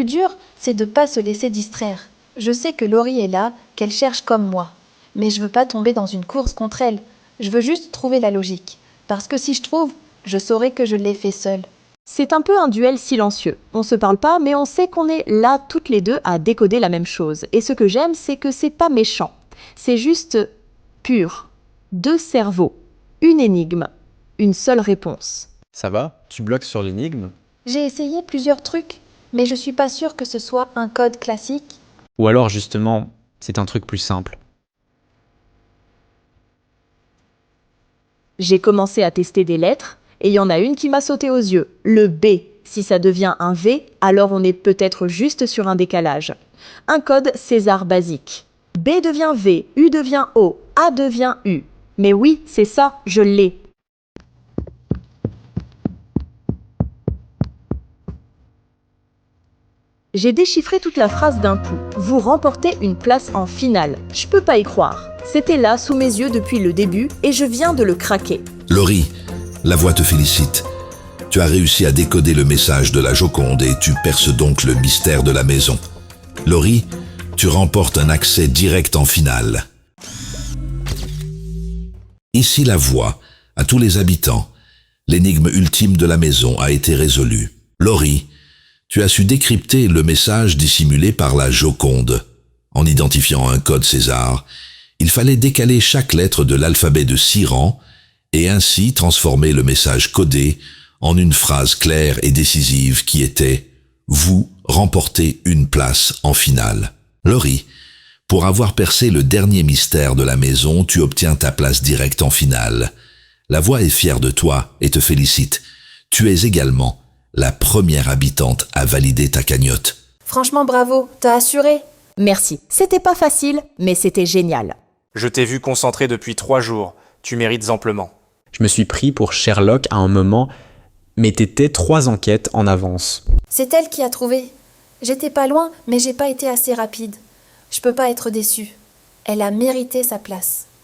plus dur, c'est de pas se laisser distraire. Je sais que Laurie est là, qu'elle cherche comme moi. Mais je veux pas tomber dans une course contre elle. Je veux juste trouver la logique. Parce que si je trouve, je saurai que je l'ai fait seule. C'est un peu un duel silencieux. On se parle pas, mais on sait qu'on est là toutes les deux à décoder la même chose. Et ce que j'aime, c'est que c'est pas méchant. C'est juste pur. Deux cerveaux, une énigme, une seule réponse. Ça va? Tu bloques sur l'énigme? J'ai essayé plusieurs trucs, mais je suis pas sûre que ce soit un code classique. Ou alors justement, c'est un truc plus simple. J'ai commencé à tester des lettres, et il y en a une qui m'a sauté aux yeux, le B. Si ça devient un V, alors on est peut-être juste sur un décalage. Un code César basique. B devient V, U devient O, A devient U. Mais oui, c'est ça, je l'ai. J'ai déchiffré toute la phrase d'un coup. Vous remportez une place en finale. Je peux pas y croire. C'était là, sous mes yeux depuis le début, et je viens de le craquer. Laurie, la voix te félicite. Tu as réussi à décoder le message de la Joconde et tu perces donc le mystère de la maison. Laurie, tu remportes un accès direct en finale. Ici la voix, à tous les habitants. L'énigme ultime de la maison a été résolue. Laurie, tu as su décrypter le message dissimulé par la Joconde. En identifiant un code César, il fallait décaler chaque lettre de l'alphabet de 6 rangs et ainsi transformer le message codé en une phrase claire et décisive qui était « Vous remportez une place en finale ». Laurie, pour avoir percé le dernier mystère de la maison, tu obtiens ta place directe en finale. La voix est fière de toi et te félicite. Tu es également la première habitante à valider ta cagnotte. Franchement, bravo, t'as assuré. Merci. C'était pas facile, mais c'était génial. Je t'ai vu concentré depuis 3 jours. Tu mérites amplement. Je me suis pris pour Sherlock à un moment, mais t'étais 3 enquêtes en avance. C'est elle qui a trouvé. J'étais pas loin, mais j'ai pas été assez rapide. Je peux pas être déçue. Elle a mérité sa place.